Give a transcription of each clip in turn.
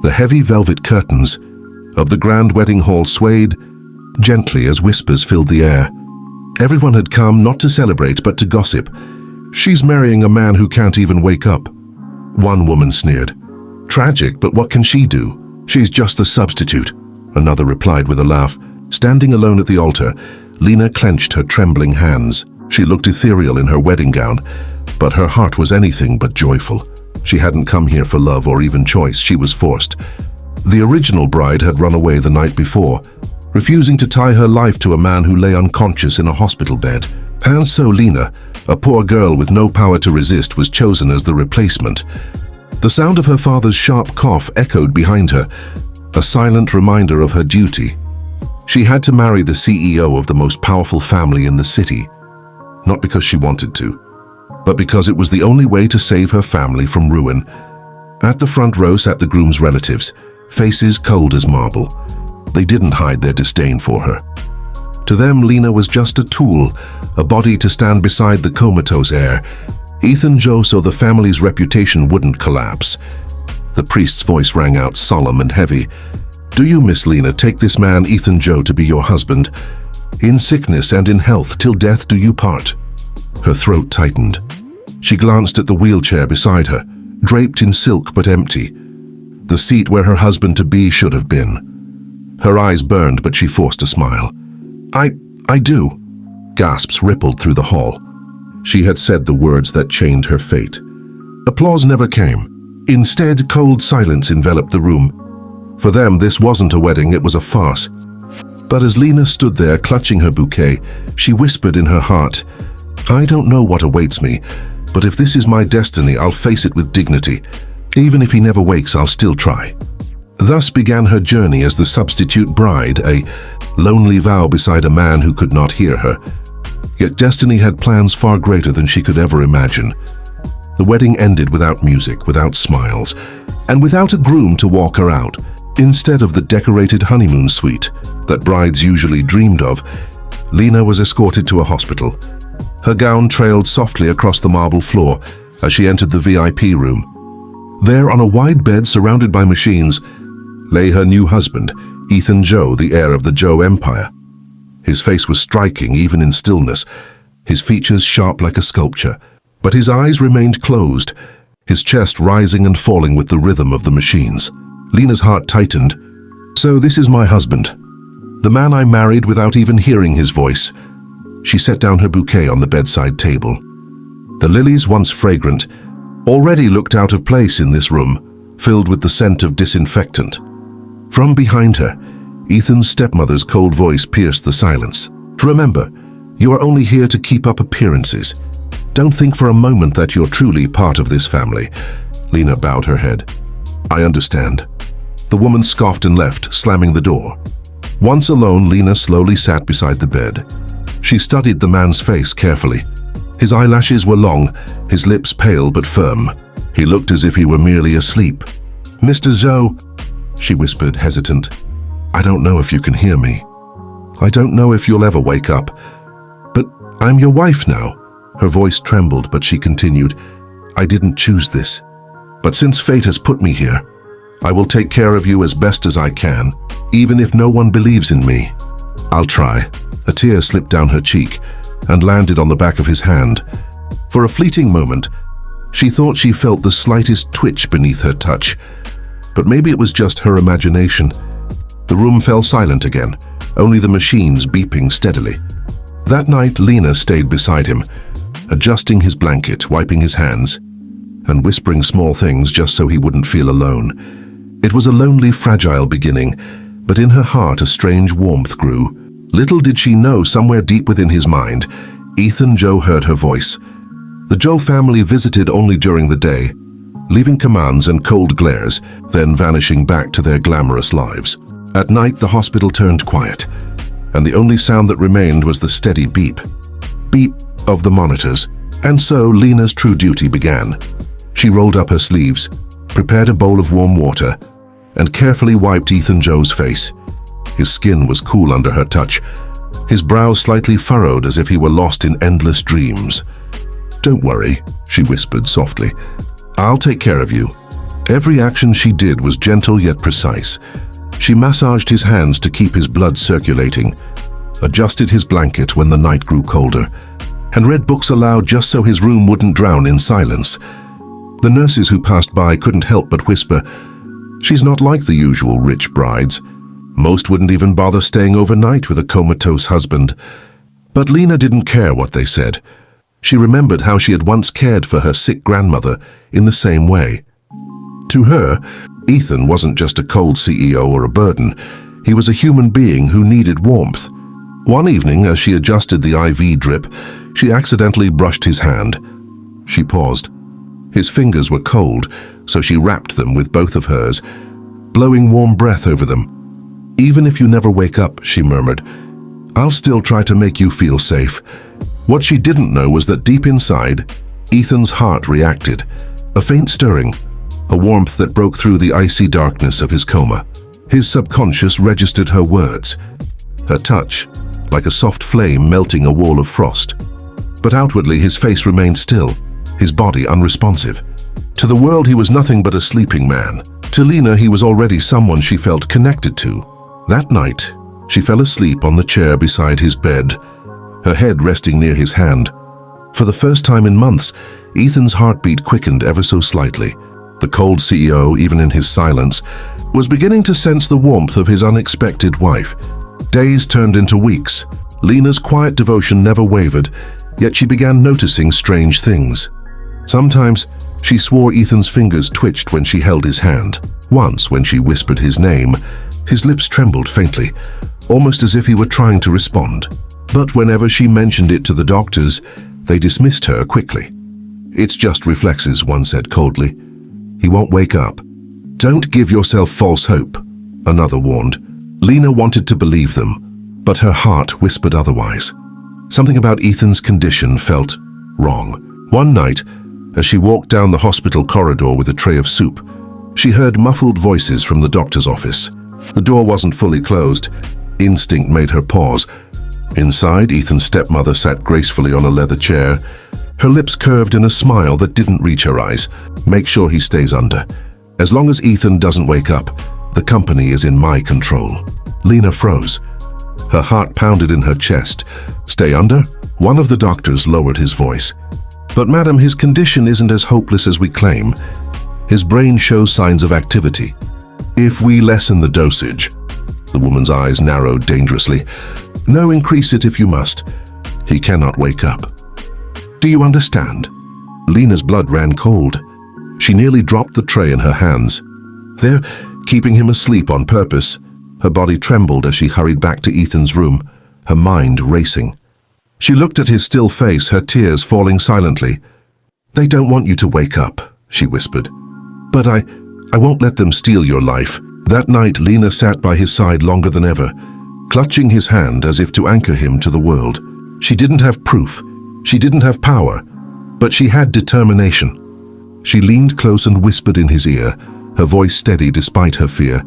The heavy velvet curtains of the grand wedding hall swayed gently as whispers filled the air. Everyone had come not to celebrate but to gossip. "She's marrying a man who can't even wake up," one woman sneered. "Tragic, but what can she do? She's just a substitute," another replied with a laugh. Standing alone at the altar, Lena clenched her trembling hands. She looked ethereal in her wedding gown, but her heart was anything but joyful. She hadn't come here for love or even choice, she was forced. The original bride had run away the night before, refusing to tie her life to a man who lay unconscious in a hospital bed. And so Lena, a poor girl with no power to resist, was chosen as the replacement. The sound of her father's sharp cough echoed behind her, a silent reminder of her duty. She had to marry the CEO of the most powerful family in the city, not because she wanted to, but because it was the only way to save her family from ruin. At the front row sat the groom's relatives, faces cold as marble. They didn't hide their disdain for her. To them, Lena was just a tool, a body to stand beside the Comatose heir. Ethan Joe saw the family's reputation wouldn't collapse. The priest's voice rang out solemn and heavy. "Do you, Miss Lena, take this man, Ethan Joe, to be your husband? In sickness and in health, till death do you part?" Her throat tightened. She glanced at the wheelchair beside her, draped in silk but empty. The seat where her husband-to-be should have been. Her eyes burned, but she forced a smile. I do." Gasps rippled through the hall. She had said the words that chained her fate. Applause never came. Instead, cold silence enveloped the room. For them, this wasn't a wedding, it was a farce. But as Lena stood there clutching her bouquet, she whispered in her heart, "I don't know what awaits me, but if this is my destiny, I'll face it with dignity. Even if he never wakes, I'll still try." Thus began her journey as the substitute bride, a lonely vow beside a man who could not hear her. Yet destiny had plans far greater than she could ever imagine. The wedding ended without music, without smiles, and without a groom to walk her out. Instead of the decorated honeymoon suite that brides usually dreamed of, Lena was escorted to a hospital. Her gown trailed softly across the marble floor as she entered the VIP room. There, on a wide bed surrounded by machines, lay her new husband, Ethan Joe, the heir of the Joe Empire. His face was striking even in stillness, his features sharp like a sculpture, but his eyes remained closed, his chest rising and falling with the rhythm of the machines. Lena's heart tightened. "So this is my husband, the man I married without even hearing his voice." She set down her bouquet on the bedside table. The lilies, once fragrant, already looked out of place in this room, filled with the scent of disinfectant. From behind her, Ethan's stepmother's cold voice pierced the silence. "Remember, you are only here to keep up appearances. Don't think for a moment that you're truly part of this family." Lena bowed her head. "I understand." The woman scoffed and left, slamming the door. Once alone, Lena slowly sat beside the bed. She studied the man's face carefully. His eyelashes were long, his lips pale but firm. He looked as if he were merely asleep. "Mr. Zhou," she whispered, hesitant. "I don't know if you can hear me. I don't know if you'll ever wake up. But I'm your wife now." Her voice trembled, but she continued, "I didn't choose this. But since fate has put me here, I will take care of you as best as I can, even if no one believes in me. I'll try." A tear slipped down her cheek and landed on the back of his hand. For a fleeting moment, she thought she felt the slightest twitch beneath her touch, but maybe it was just her imagination. The room fell silent again, only the machines beeping steadily. That night, Lena stayed beside him, adjusting his blanket, wiping his hands, and whispering small things just so he wouldn't feel alone. It was a lonely, fragile beginning, but in her heart a strange warmth grew. Little did she know, somewhere deep within his mind, Ethan Joe heard her voice. The Joe family visited only during the day, leaving commands and cold glares, then vanishing back to their glamorous lives. At night, the hospital turned quiet, and the only sound that remained was the steady beep of the monitors. And so Lena's true duty began. She rolled up her sleeves, prepared a bowl of warm water, and carefully wiped Ethan Joe's face. His skin was cool under her touch, his brows slightly furrowed as if he were lost in endless dreams. "Don't worry," she whispered softly. "I'll take care of you." Every action she did was gentle yet precise. She massaged his hands to keep his blood circulating, adjusted his blanket when the night grew colder, and read books aloud just so his room wouldn't drown in silence. The nurses who passed by couldn't help but whisper, "She's not like the usual rich brides." Most wouldn't even bother staying overnight with a comatose husband. But Lena didn't care what they said. She remembered how she had once cared for her sick grandmother in the same way. To her, Ethan wasn't just a cold CEO or a burden. He was a human being who needed warmth. One evening, as she adjusted the IV drip, she accidentally brushed his hand. She paused. His fingers were cold, so she wrapped them with both of hers, blowing warm breath over them. "Even if you never wake up," she murmured, "I'll still try to make you feel safe." What she didn't know was that deep inside, Ethan's heart reacted. A faint stirring, a warmth that broke through the icy darkness of his coma. His subconscious registered her words, her touch, like a soft flame melting a wall of frost. But outwardly his face remained still, his body unresponsive. To the world he was nothing but a sleeping man. To Lena he was already someone she felt connected to. That night, she fell asleep on the chair beside his bed, her head resting near his hand. For the first time in months, Ethan's heartbeat quickened ever so slightly. The cold CEO, even in his silence, was beginning to sense the warmth of his unexpected wife. Days turned into weeks. Lena's quiet devotion never wavered, yet she began noticing strange things. Sometimes, she swore Ethan's fingers twitched when she held his hand. Once, when she whispered his name, his lips trembled faintly, almost as if he were trying to respond. But whenever she mentioned it to the doctors, they dismissed her quickly. "It's just reflexes," one said coldly. "He won't wake up." "Don't give yourself false hope," another warned. Lena wanted to believe them, but her heart whispered otherwise. Something about Ethan's condition felt wrong. One night, as she walked down the hospital corridor with a tray of soup, she heard muffled voices from the doctor's office. The door wasn't fully closed. Instinct made her pause. Inside, Ethan's stepmother sat gracefully on a leather chair, her lips curved in a smile that didn't reach her eyes. "Make sure he stays under. As long as Ethan doesn't wake up, the company is in my control." Lena froze. Her heart pounded in her chest. "Stay under?" One of the doctors lowered his voice. "But madam, his condition isn't as hopeless as we claim. His brain shows signs of activity. If we lessen the dosage..." The woman's eyes narrowed dangerously. "No, increase it if you must. He cannot wake up. Do you understand?" Lena's blood ran cold. She nearly dropped the tray in her hands. "They're keeping him asleep on purpose." Her body trembled as she hurried back to Ethan's room, her mind racing. She looked at his still face, her tears falling silently. "They don't want you to wake up," she whispered. "But I won't let them steal your life." That night, Lena sat by his side longer than ever, clutching his hand as if to anchor him to the world. She didn't have proof. She didn't have power, but she had determination. She leaned close and whispered in his ear, her voice steady despite her fear.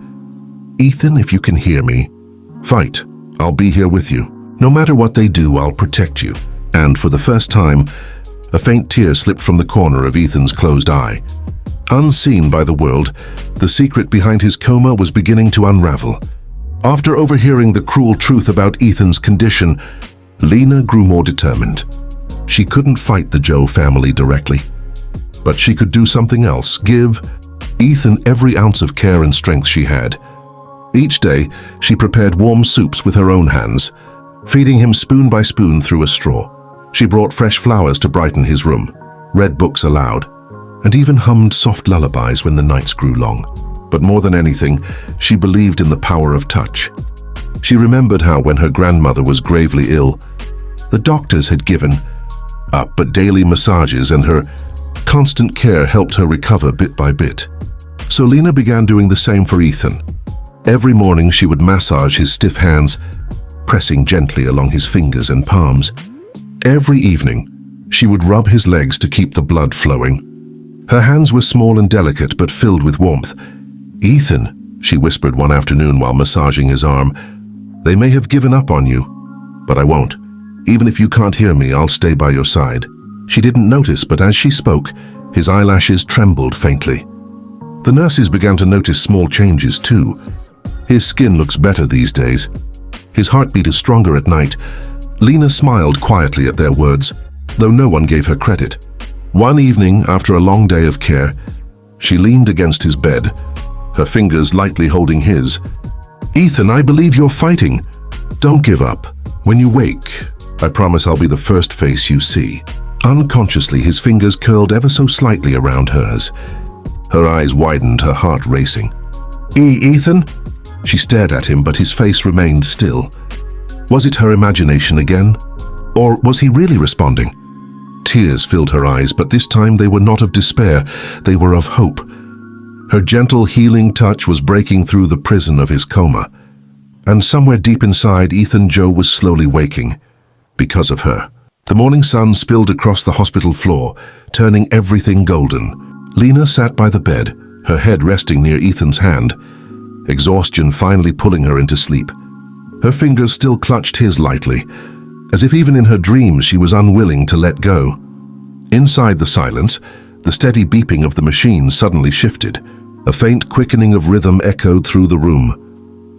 "Ethan, if you can hear me, fight. I'll be here with you. No matter what they do, I'll protect you." And for the first time, a faint tear slipped from the corner of Ethan's closed eye. Unseen by the world, the secret behind his coma was beginning to unravel. After overhearing the cruel truth about Ethan's condition, Lena grew more determined. She couldn't fight the Joe family directly, but she could do something else, give Ethan every ounce of care and strength she had. Each day, she prepared warm soups with her own hands, feeding him spoon by spoon through a straw. She brought fresh flowers to brighten his room, read books aloud, and even hummed soft lullabies when the nights grew long. But more than anything, she believed in the power of touch. She remembered how, when her grandmother was gravely ill, the doctors had given up, but daily massages and her constant care helped her recover bit by bit. So Lena began doing the same for Ethan. Every morning she would massage his stiff hands, pressing gently along his fingers and palms. Every evening, she would rub his legs to keep the blood flowing. Her hands were small and delicate, but filled with warmth. "Ethan," she whispered one afternoon while massaging his arm, "they may have given up on you, but I won't. Even if you can't hear me, I'll stay by your side." She didn't notice, but as she spoke, his eyelashes trembled faintly. The nurses began to notice small changes too. His skin looks better these days. His heartbeat is stronger at night. Lena smiled quietly at their words, though no one gave her credit. One evening, after a long day of care, she leaned against his bed, her fingers lightly holding his. "Ethan, I believe you're fighting. Don't give up. When you wake, I promise I'll be the first face you see." Unconsciously, his fingers curled ever so slightly around hers. Her eyes widened, her heart racing. Ethan?" She stared at him, but his face remained still. Was it her imagination again? Or was he really responding? Tears filled her eyes, but this time they were not of despair, they were of hope. Her gentle, healing touch was breaking through the prison of his coma. And somewhere deep inside, Ethan Joe was slowly waking. Because of her. The morning sun spilled across the hospital floor, turning everything golden. Lena sat by the bed, her head resting near Ethan's hand, exhaustion finally pulling her into sleep. Her fingers still clutched his lightly, as if even in her dreams she was unwilling to let go. Inside the silence, the steady beeping of the machine suddenly shifted. A faint quickening of rhythm echoed through the room.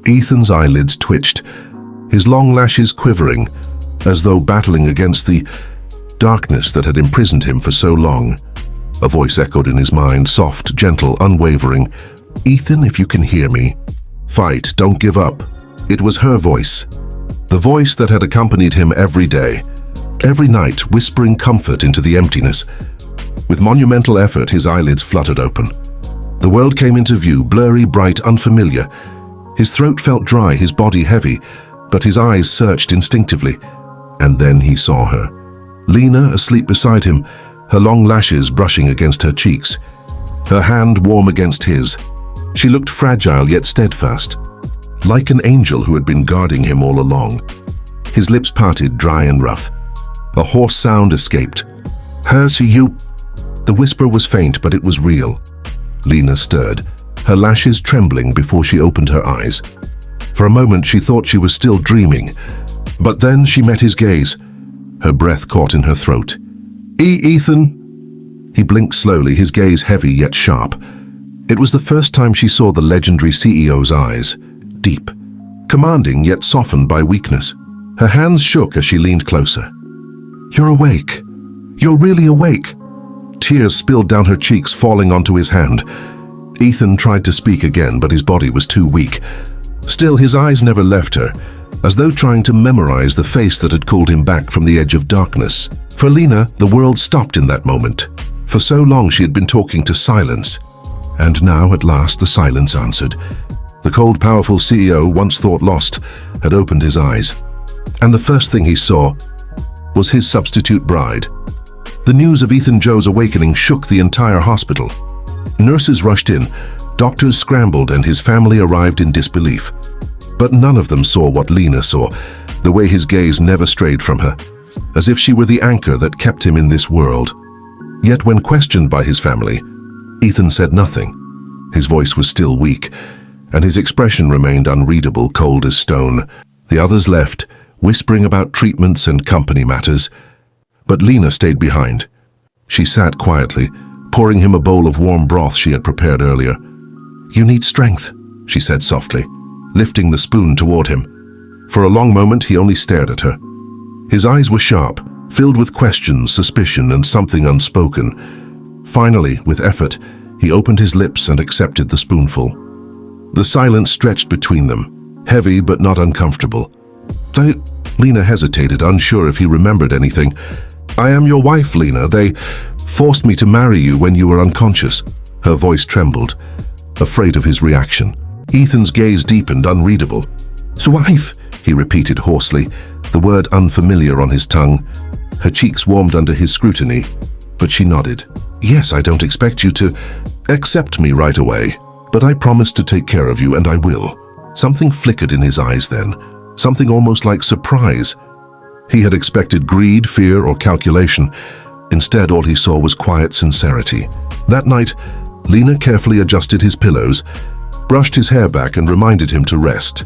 Ethan's eyelids twitched, his long lashes quivering, as though battling against the darkness that had imprisoned him for so long. A voice echoed in his mind, soft, gentle, unwavering. "Ethan, if you can hear me, fight, don't give up." It was her voice. The voice that had accompanied him every day, every night, whispering comfort into the emptiness. With monumental effort, his eyelids fluttered open. The world came into view, blurry, bright, unfamiliar. His throat felt dry, his body heavy, but his eyes searched instinctively. And then he saw her. Lena, asleep beside him, her long lashes brushing against her cheeks, her hand warm against his. She looked fragile yet steadfast, like an angel who had been guarding him all along. His lips parted, dry and rough. A hoarse sound escaped. "Hers, you..." The whisper was faint, but it was real. Lena stirred, her lashes trembling before she opened her eyes. For a moment she thought she was still dreaming, but then she met his gaze. Her breath caught in her throat. Ethan?" He blinked slowly, his gaze heavy yet sharp. It was the first time she saw the legendary CEO's eyes, deep, commanding yet softened by weakness. Her hands shook as she leaned closer. "You're awake. You're really awake." Tears spilled down her cheeks, falling onto his hand. Ethan tried to speak again, but his body was too weak. Still, his eyes never left her, as though trying to memorize the face that had called him back from the edge of darkness. For Lena, the world stopped in that moment. For so long she had been talking to silence, and now at last the silence answered. The cold, powerful CEO, once thought lost, had opened his eyes, and the first thing he saw was his substitute bride. The news of Ethan Joe's awakening shook the entire hospital. Nurses rushed in, doctors scrambled, and his family arrived in disbelief. But none of them saw what Lena saw, the way his gaze never strayed from her, as if she were the anchor that kept him in this world. Yet when questioned by his family, Ethan said nothing. His voice was still weak, and his expression remained unreadable, cold as stone. The others left, whispering about treatments and company matters. But Lena stayed behind. She sat quietly, pouring him a bowl of warm broth she had prepared earlier. "You need strength," she said softly, lifting the spoon toward him. For a long moment he only stared at her. His eyes were sharp, filled with questions, suspicion, and something unspoken. Finally, with effort, he opened his lips and accepted the spoonful. The silence stretched between them, heavy but not uncomfortable. Lena hesitated, unsure if he remembered anything. "I am your wife, Lena. They forced me to marry you when you were unconscious." Her voice trembled, afraid of his reaction. Ethan's gaze deepened, unreadable. "Wife," he repeated hoarsely, the word unfamiliar on his tongue. Her cheeks warmed under his scrutiny, but she nodded. "Yes, I don't expect you to accept me right away, but I promise to take care of you, and I will." Something flickered in his eyes then, something almost like surprise. He had expected greed, fear, or calculation. Instead, all he saw was quiet sincerity. That night, Lena carefully adjusted his pillows, brushed his hair back, and reminded him to rest.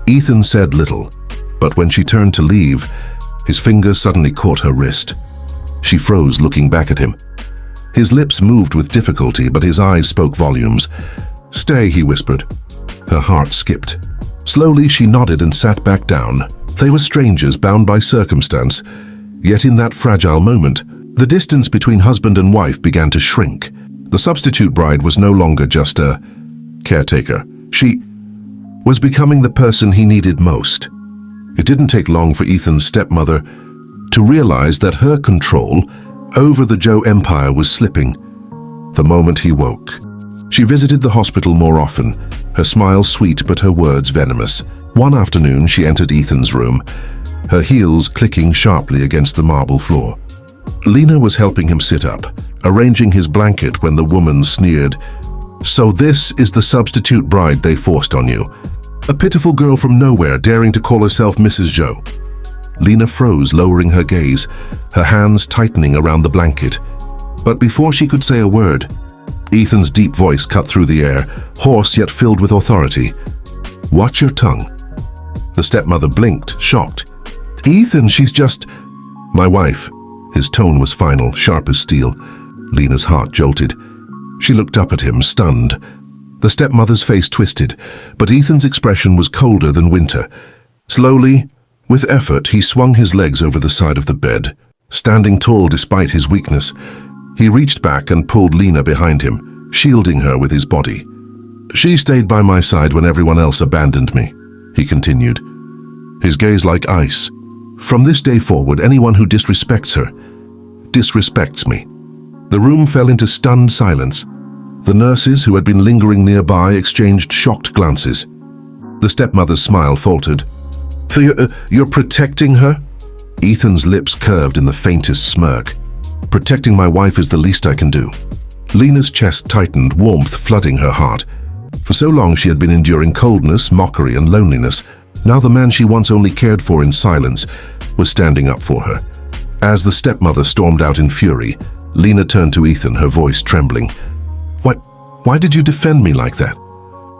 Ethan said little, but when she turned to leave, his fingers suddenly caught her wrist. She froze, looking back at him. His lips moved with difficulty, but his eyes spoke volumes. "Stay," he whispered. Her heart skipped. Slowly, she nodded and sat back down. They were strangers bound by circumstance. Yet in that fragile moment, the distance between husband and wife began to shrink. The substitute bride was no longer just a caretaker. She was becoming the person he needed most. It didn't take long for Ethan's stepmother to realize that her control over the Joe empire was slipping. The moment he woke, she visited the hospital more often, her smile sweet but her words venomous. One afternoon, she entered Ethan's room, her heels clicking sharply against the marble floor. Lena was helping him sit up, arranging his blanket when the woman sneered, "So this is the substitute bride they forced on you. A pitiful girl from nowhere daring to call herself Mrs. Joe." Lena froze, lowering her gaze, her hands tightening around the blanket. But before she could say a word, Ethan's deep voice cut through the air, hoarse yet filled with authority. "Watch your tongue." The stepmother blinked, shocked. "Ethan, she's just my wife." His tone was final, sharp as steel. Lena's heart jolted. She looked up at him, stunned. The stepmother's face twisted, but Ethan's expression was colder than winter. Slowly, with effort, he swung his legs over the side of the bed. Standing tall despite his weakness, he reached back and pulled Lena behind him, shielding her with his body. "She stayed by my side when everyone else abandoned me," he continued, his gaze like ice. "From this day forward, anyone who disrespects her, disrespects me." The room fell into stunned silence. The nurses, who had been lingering nearby, exchanged shocked glances. The stepmother's smile faltered. You're protecting her?" Ethan's lips curved in the faintest smirk. "Protecting my wife is the least I can do." Lena's chest tightened, warmth flooding her heart. For so long she had been enduring coldness, mockery, and loneliness. Now the man she once only cared for in silence was standing up for her. As the stepmother stormed out in fury, Lena turned to Ethan, her voice trembling. Why did you defend me like that?"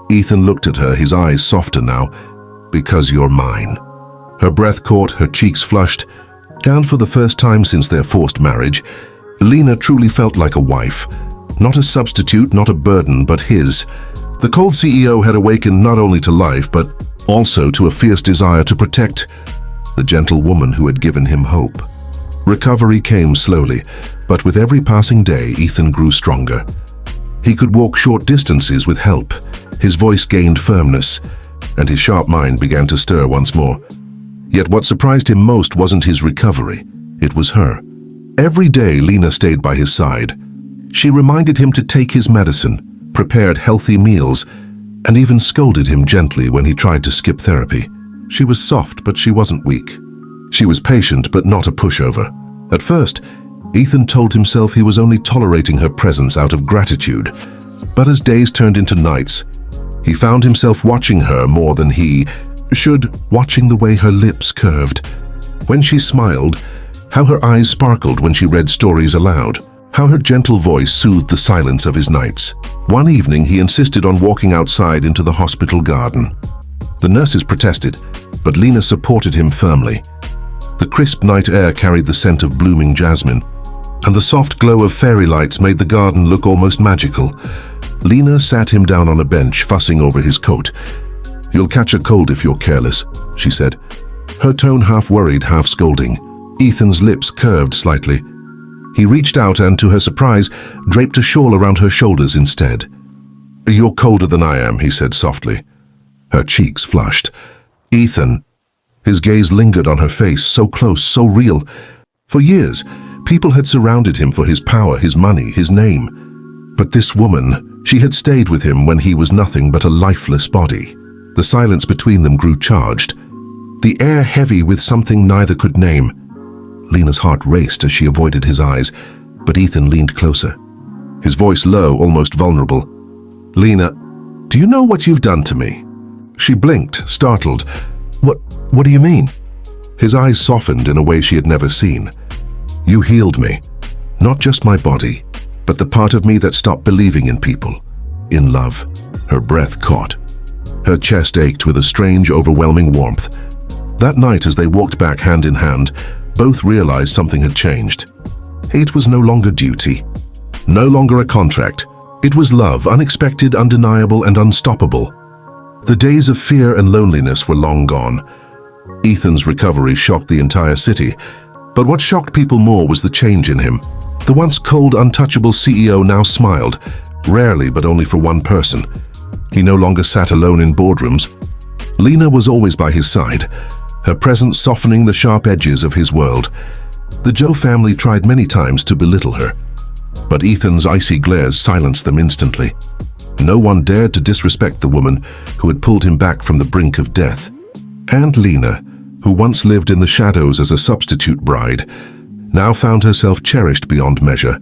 Ethan looked at her, his eyes softer now. "Because you're mine." Her breath caught, her cheeks flushed, and for the first time since their forced marriage, Lena truly felt like a wife. Not a substitute, not a burden, but his. The cold CEO had awakened not only to life, but also to a fierce desire to protect the gentle woman who had given him hope. Recovery came slowly, but with every passing day, Ethan grew stronger. He could walk short distances with help. His voice gained firmness, and his sharp mind began to stir once more. Yet what surprised him most wasn't his recovery. It was her. Every day, Lena stayed by his side. She reminded him to take his medicine, prepared healthy meals, and even scolded him gently when he tried to skip therapy. She was soft, but she wasn't weak. She was patient, but not a pushover. At first, Ethan told himself he was only tolerating her presence out of gratitude. But as days turned into nights, he found himself watching her more than he should, watching the way her lips curved. When she smiled, how her eyes sparkled when she read stories aloud, how her gentle voice soothed the silence of his nights. One evening, he insisted on walking outside into the hospital garden. The nurses protested, but Lena supported him firmly. The crisp night air carried the scent of blooming jasmine, and the soft glow of fairy lights made the garden look almost magical. Lena sat him down on a bench, fussing over his coat. "You'll catch a cold if you're careless," she said, her tone half worried, half scolding. Ethan's lips curved slightly. He reached out and, to her surprise, draped a shawl around her shoulders instead. "You're colder than I am," he said softly. Her cheeks flushed. "Ethan." His gaze lingered on her face, so close, so real. For years, people had surrounded him for his power, his money, his name. But this woman, she had stayed with him when he was nothing but a lifeless body. The silence between them grew charged, the air heavy with something neither could name. Lena's heart raced as she avoided his eyes, but Ethan leaned closer, his voice low, almost vulnerable. "Lena, do you know what you've done to me?" She blinked, startled. What do you mean?" His eyes softened in a way she had never seen. "You healed me. Not just my body, but the part of me that stopped believing in people, in love." Her breath caught. Her chest ached with a strange, overwhelming warmth. That night, as they walked back hand in hand, both realized something had changed. It was no longer duty. No longer a contract. It was love, unexpected, undeniable, and unstoppable. The days of fear and loneliness were long gone. Ethan's recovery shocked the entire city, but what shocked people more was the change in him. The once cold, untouchable CEO now smiled, rarely but only for one person. He no longer sat alone in boardrooms. Lena was always by his side, her presence softening the sharp edges of his world. The Joe family tried many times to belittle her, but Ethan's icy glares silenced them instantly. No one dared to disrespect the woman who had pulled him back from the brink of death. And Lena, who once lived in the shadows as a substitute bride, now found herself cherished beyond measure.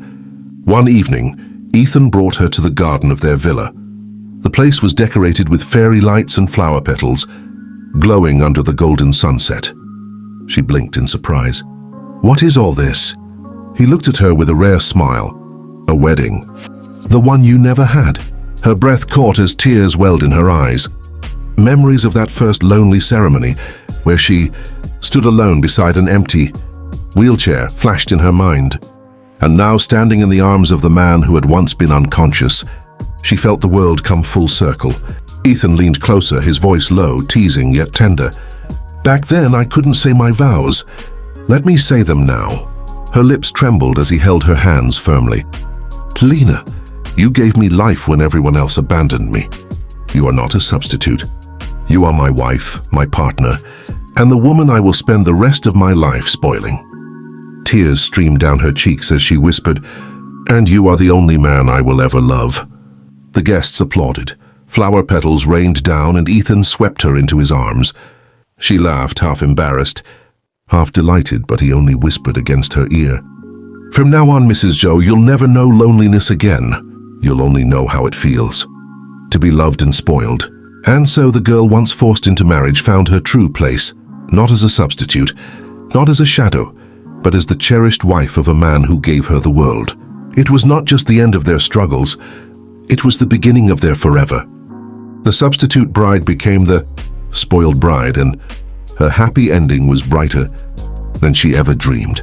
One evening, Ethan brought her to the garden of their villa. The place was decorated with fairy lights and flower petals, glowing under the golden sunset. She blinked in surprise. "What is all this?" He looked at her with a rare smile. "A wedding. The one you never had." Her breath caught as tears welled in her eyes. Memories of that first lonely ceremony, where she stood alone beside an empty wheelchair, flashed in her mind. And now, standing in the arms of the man who had once been unconscious, she felt the world come full circle. Ethan leaned closer, his voice low, teasing yet tender. "Back then, I couldn't say my vows. Let me say them now." Her lips trembled as he held her hands firmly. "Lena, you gave me life when everyone else abandoned me. You are not a substitute. You are my wife, my partner, and the woman I will spend the rest of my life spoiling." Tears streamed down her cheeks as she whispered, "And you are the only man I will ever love." The guests applauded. Flower petals rained down and Ethan swept her into his arms. She laughed, half embarrassed, half delighted, but he only whispered against her ear, "From now on, Mrs. Joe, you'll never know loneliness again. You'll only know how it feels to be loved and spoiled." And so the girl once forced into marriage found her true place, not as a substitute, not as a shadow, but as the cherished wife of a man who gave her the world. It was not just the end of their struggles, it was the beginning of their forever. The substitute bride became the spoiled bride, and her happy ending was brighter than she ever dreamed.